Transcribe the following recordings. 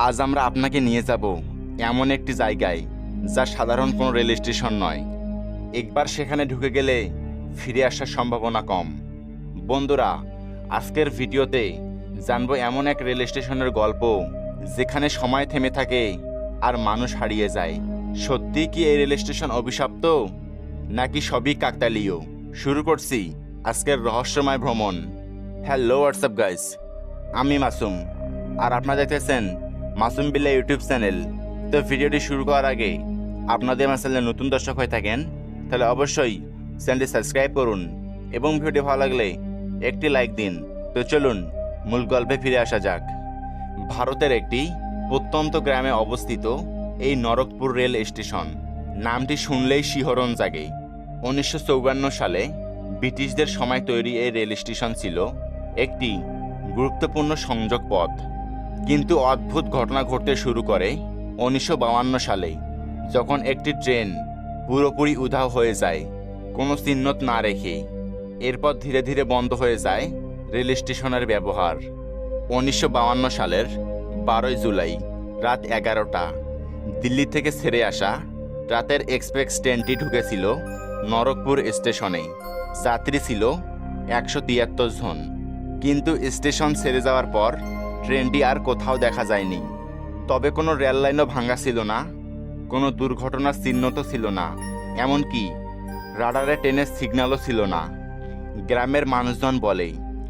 আজ আমরা আপনাকে নিয়ে যাব এমন একটি জায়গায় যা সাধারণ কোনো রেল স্টেশন নয়। একবার সেখানে ঢুকে গেলে ফিরে আসার সম্ভাবনা কম। বন্ধুরা, আজকের ভিডিওতে জানবো এমন এক রেল স্টেশনের গল্প যেখানে সময় থেমে থাকে আর মানুষ হারিয়ে যায়। সত্যি কি এই রেল স্টেশন অভিশপ্ত, নাকি সবই কাকতালীয়? শুরু করছি আজকের রহস্যময় ভ্রমণ। হ্যালো হোয়াটসঅ্যাপ গাইস, আমি মাসুম আর আপনারা দেখতেছেন মাসুম বিল্লাহ ইউটিউব চ্যানেল। তো ভিডিওটি শুরু করার আগে আপনাদের আমার চ্যানেলে নতুন দর্শক হয়ে থাকেন তাহলে অবশ্যই চ্যানেলটি সাবস্ক্রাইব করুন এবং ভিডিওটি ভালো লাগলে একটি লাইক দিন। তো চলুন মূল গল্পে ফিরে আসা যাক। ভারতের একটি প্রত্যন্ত গ্রামে অবস্থিত এই নরকপুর রেল স্টেশন নামটি শুনলেই শিহরণ জাগে। 1954 সালে ব্রিটিশদের সময় তৈরি এই রেল স্টেশন ছিল একটি গুরুত্বপূর্ণ সংযোগ পথ। কিন্তু অদ্ভুত ঘটনা ঘটতে শুরু করে 1952 সালে, যখন একটি ট্রেন পুরোপুরি উধাও হয়ে যায় কোনো চিহ্ন না রেখে। এরপর ধীরে ধীরে বন্ধ হয়ে যায় রেল স্টেশনের ব্যবহার। 1952 সালের 12 জুলাই রাত 11টা দিল্লি থেকে ছেড়ে আসা রাতের এক্সপ্রেস ট্রেনটি ঢুকেছিল নরকপুর স্টেশনে। যাত্রী ছিল 173 জন। কিন্তু স্টেশন ছেড়ে যাওয়ার পর ট্রেনটি আর কোথাও দেখা যায়নি। তবে কোনো রেল লাইনও ভাঙা ছিল না, কোনো দুর্ঘটনার চিহ্ন তো ছিল না, এমনকি রাডারে ট্রেনের সিগন্যালও ছিল না। গ্রামের মানুষজন বলে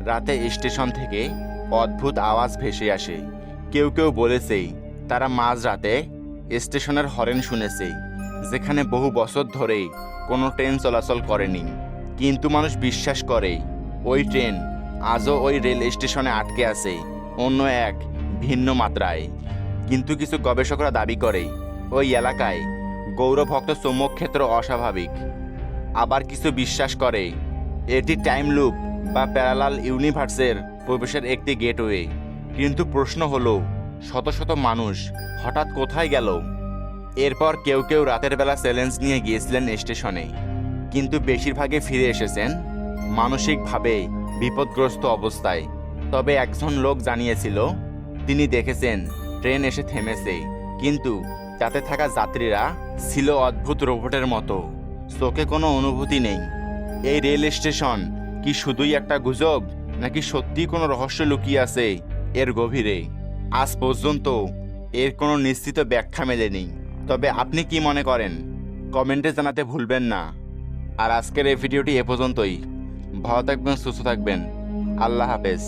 রাতে স্টেশন থেকে অদ্ভুত আওয়াজ ভেসে আসে। কেউ কেউ বলেছে তারা মাঝরাতে স্টেশনের হরেন শুনেছে, যেখানে বহু বছর ধরে কোনো ট্রেন চলাচল করেনি। কিন্তু মানুষ বিশ্বাস করে ওই ট্রেন আজও ওই রেল স্টেশনে আটকে আছে অন্য এক ভিন্ন মাত্রায়। কিন্তু কিছু গবেষকরা দাবি করে ওই এলাকায় গৌরভক্ত চৌম্বক ক্ষেত্র অস্বাভাবিক। আবার কিছু বিশ্বাস করে এটি টাইম লুপ বা প্যারালাল ইউনিভার্সের প্রবেশের একটি গেটওয়ে। কিন্তু প্রশ্ন হলো, শত শত মানুষ হঠাৎ কোথায় গেল? এরপর কেউ কেউ রাতের বেলা চ্যালেঞ্জ নিয়ে গিয়েছিলেন স্টেশনে, কিন্তু বেশিরভাগই ফিরে এসেছেন মানসিকভাবে বিপদগ্রস্ত অবস্থায়। তবে একজন লোক জানিয়েছিল তিনি দেখেছেন ট্রেন এসে থেমেছে, কিন্তু তাতে থাকা যাত্রীরা ছিল অদ্ভুত রোবটের মতো, চোখে কোনো অনুভূতি নেই। এই রেল স্টেশন কি শুধুই একটা গুজব, নাকি সত্যি কোনো রহস্য লুকিয়ে আছে এর গভীরে? আজ পর্যন্ত এর কোনো নিশ্চিত ব্যাখ্যা মেলেনি। তবে আপনি কি মনে করেন কমেন্টে জানাতে ভুলবেন না। আর আজকের এই ভিডিওটি এ পর্যন্তই। ভালো থাকবেন, সুস্থ থাকবেন। আল্লাহ হাফেজ।